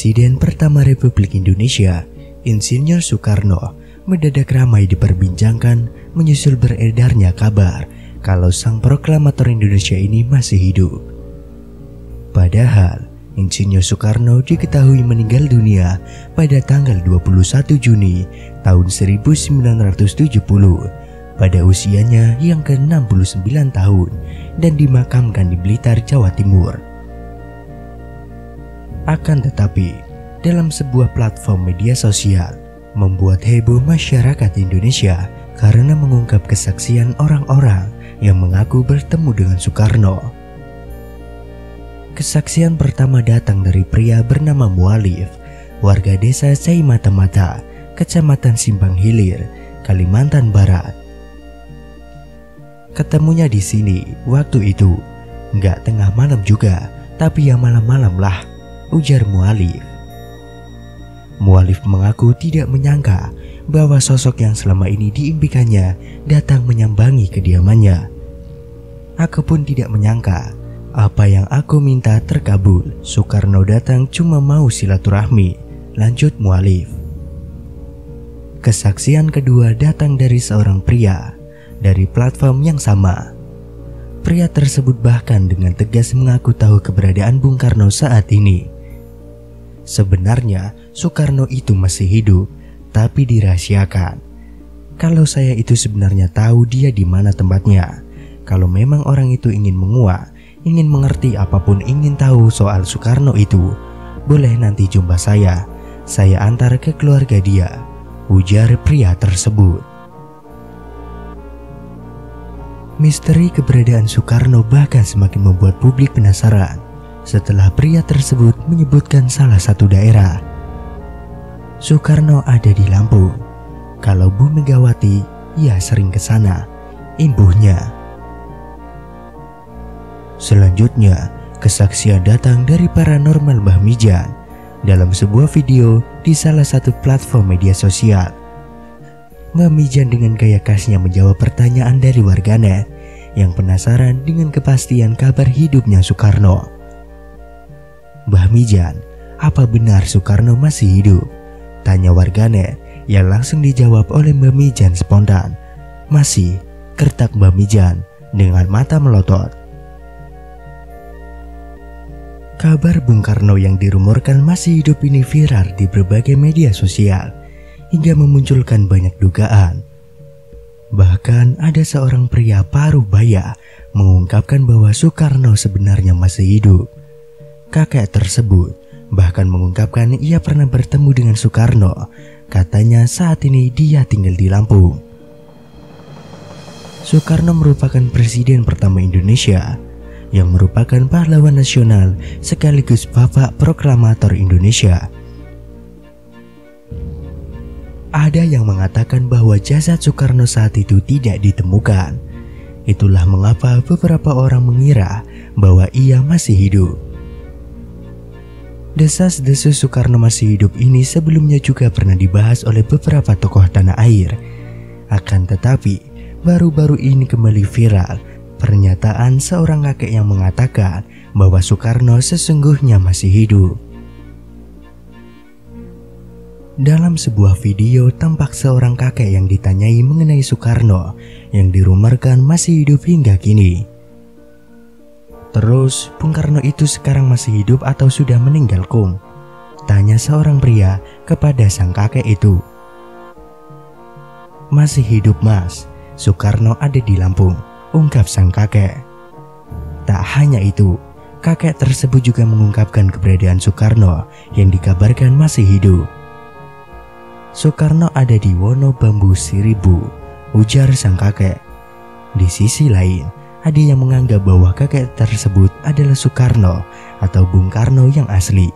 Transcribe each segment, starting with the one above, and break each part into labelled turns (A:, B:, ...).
A: Presiden pertama Republik Indonesia, Insinyur Soekarno, mendadak ramai diperbincangkan menyusul beredarnya kabar kalau sang proklamator Indonesia ini masih hidup. Padahal, Insinyur Soekarno diketahui meninggal dunia pada tanggal 21 Juni tahun 1970 pada usianya yang ke-69 tahun dan dimakamkan di Blitar, Jawa Timur. Akan tetapi, dalam sebuah platform media sosial membuat heboh masyarakat Indonesia karena mengungkap kesaksian orang-orang yang mengaku bertemu dengan Soekarno. Kesaksian pertama datang dari pria bernama Mualif, warga desa Caimata-Mata, Kecamatan Simpang Hilir, Kalimantan Barat. Ketemunya di sini waktu itu, nggak tengah malam juga, tapi ya malam-malam lah, ujar Mualif. Mualif mengaku tidak menyangka bahwa sosok yang selama ini diimpikannya datang menyambangi kediamannya. Aku pun tidak menyangka apa yang aku minta terkabul. Soekarno datang cuma mau silaturahmi, lanjut Mualif. Kesaksian kedua datang dari seorang pria dari platform yang sama. Pria tersebut bahkan dengan tegas mengaku tahu keberadaan Bung Karno saat ini. Sebenarnya Soekarno itu masih hidup, tapi dirahasiakan. Kalau saya itu sebenarnya tahu dia di mana tempatnya. Kalau memang orang itu ingin menguak, ingin mengerti apapun, ingin tahu soal Soekarno itu, boleh nanti jumpa saya antar ke keluarga dia, ujar pria tersebut. Misteri keberadaan Soekarno bahkan semakin membuat publik penasaran setelah pria tersebut menyebutkan salah satu daerah. Soekarno ada di Lampung. Kalau Bu Megawati, ia sering ke sana, imbuhnya. Selanjutnya, kesaksian datang dari paranormal Mbah Mijan dalam sebuah video di salah satu platform media sosial. Mbah Mijan dengan gaya khasnya menjawab pertanyaan dari warganet yang penasaran dengan kepastian kabar hidupnya Soekarno. Mbah Mijan, apa benar Soekarno masih hidup? Tanya warganet yang langsung dijawab oleh Mbah Mijan spontan. Masih, kertak Mbah Mijan dengan mata melotot. Kabar Bung Karno yang dirumorkan masih hidup ini viral di berbagai media sosial hingga memunculkan banyak dugaan. Bahkan ada seorang pria paruh baya mengungkapkan bahwa Soekarno sebenarnya masih hidup. Kakek tersebut bahkan mengungkapkan ia pernah bertemu dengan Soekarno. Katanya saat ini dia tinggal di Lampung. Soekarno merupakan presiden pertama Indonesia yang merupakan pahlawan nasional sekaligus bapak proklamator Indonesia. Ada yang mengatakan bahwa jasad Soekarno saat itu tidak ditemukan. Itulah mengapa beberapa orang mengira bahwa ia masih hidup. Desas-desus Soekarno masih hidup ini sebelumnya juga pernah dibahas oleh beberapa tokoh tanah air. Akan tetapi, baru-baru ini kembali viral pernyataan seorang kakek yang mengatakan bahwa Soekarno sesungguhnya masih hidup. Dalam sebuah video tampak seorang kakek yang ditanyai mengenai Soekarno yang dirumorkan masih hidup hingga kini. Terus, Bung Karno itu sekarang masih hidup atau sudah meninggal, Kung? Tanya seorang pria kepada sang kakek itu. Masih hidup, Mas. Soekarno ada di Lampung, ungkap sang kakek. Tak hanya itu, kakek tersebut juga mengungkapkan keberadaan Soekarno yang dikabarkan masih hidup. Soekarno ada di Wonobambu Siribu, ujar sang kakek. Di sisi lain, ada yang menganggap bahwa kakek tersebut adalah Soekarno atau Bung Karno yang asli.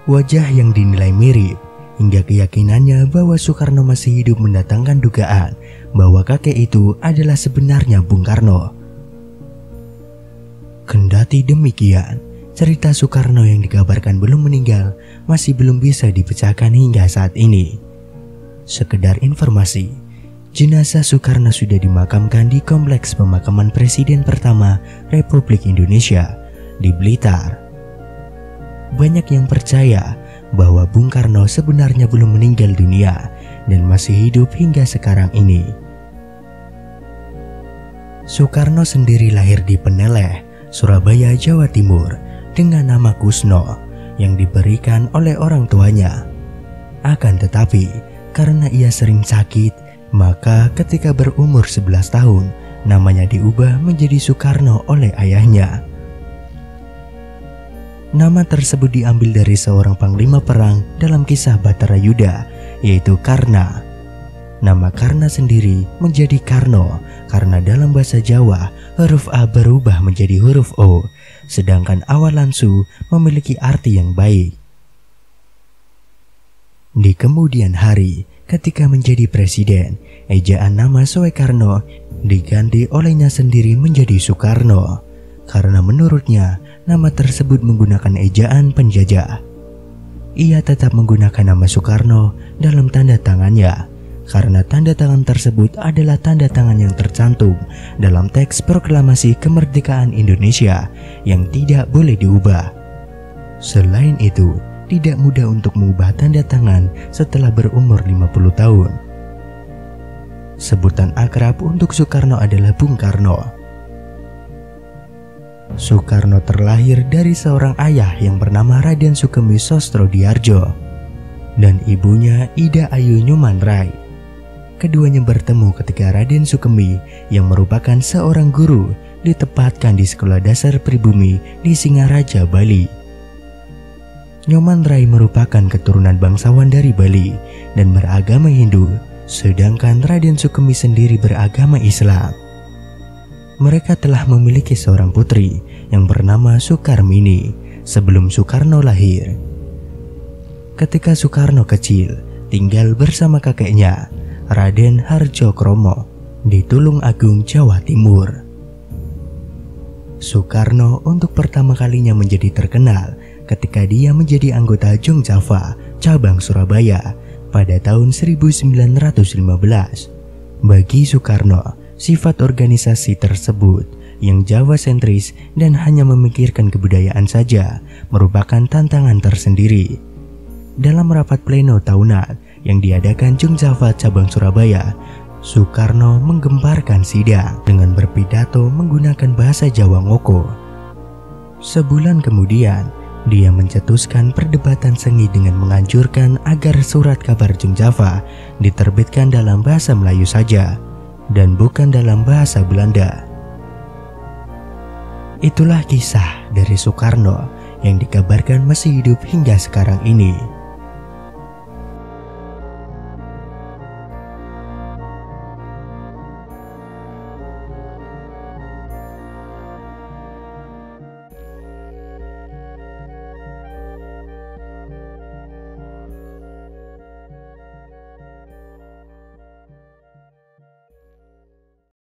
A: Wajah yang dinilai mirip hingga keyakinannya bahwa Soekarno masih hidup mendatangkan dugaan bahwa kakek itu adalah sebenarnya Bung Karno. Kendati demikian, cerita Soekarno yang dikabarkan belum meninggal masih belum bisa dipecahkan hingga saat ini. Sekedar informasi, jenazah Soekarno sudah dimakamkan di Kompleks Pemakaman Presiden Pertama Republik Indonesia di Blitar. banyak yang percaya bahwa Bung Karno sebenarnya belum meninggal dunia dan masih hidup hingga sekarang ini. Soekarno sendiri lahir di Peneleh, Surabaya, Jawa Timur dengan nama Kusno yang diberikan oleh orang tuanya. Akan tetapi, karena ia sering sakit, maka ketika berumur 11 tahun, namanya diubah menjadi Soekarno oleh ayahnya. Nama tersebut diambil dari seorang panglima perang dalam kisah Batara Yuda, yaitu Karna. Nama Karna sendiri menjadi Karno karena dalam bahasa Jawa huruf A berubah menjadi huruf O, sedangkan awalan Su memiliki arti yang baik. Di kemudian hari, ketika menjadi presiden, ejaan nama Soekarno diganti olehnya sendiri menjadi Soekarno, karena menurutnya nama tersebut menggunakan ejaan penjajah. Ia tetap menggunakan nama Soekarno dalam tanda tangannya, karena tanda tangan tersebut adalah tanda tangan yang tercantum dalam teks proklamasi kemerdekaan Indonesia yang tidak boleh diubah. Selain itu, tidak mudah untuk mengubah tanda tangan setelah berumur 50 tahun. Sebutan akrab untuk Soekarno adalah Bung Karno. Soekarno terlahir dari seorang ayah yang bernama Raden Sukemi Sostrodiyardjo dan ibunya Ida Ayu Nyumanrai. Keduanya bertemu ketika Raden Sukemi yang merupakan seorang guru ditempatkan di sekolah dasar pribumi di Singaraja, Bali. Nyumanrai merupakan keturunan bangsawan dari Bali dan beragama Hindu, sedangkan Raden Sukemi sendiri beragama Islam. Mereka telah memiliki seorang putri yang bernama Sukarmini sebelum Soekarno lahir. Ketika Soekarno kecil, tinggal bersama kakeknya, Raden Harjokromo, di Tulung Agung, Jawa Timur. Soekarno untuk pertama kalinya menjadi terkenal ketika dia menjadi anggota Jong Java, cabang Surabaya, pada tahun 1915. Bagi Soekarno, sifat organisasi tersebut yang Jawa sentris dan hanya memikirkan kebudayaan saja merupakan tantangan tersendiri. Dalam rapat pleno tahunan yang diadakan Jong Java cabang Surabaya, Soekarno menggemparkan sidang dengan berpidato menggunakan bahasa Jawa Ngoko. Sebulan kemudian, dia mencetuskan perdebatan sengit dengan menganjurkan agar surat kabar Jong Java diterbitkan dalam bahasa Melayu saja dan bukan dalam bahasa Belanda. Itulah kisah dari Soekarno yang dikabarkan masih hidup hingga sekarang ini.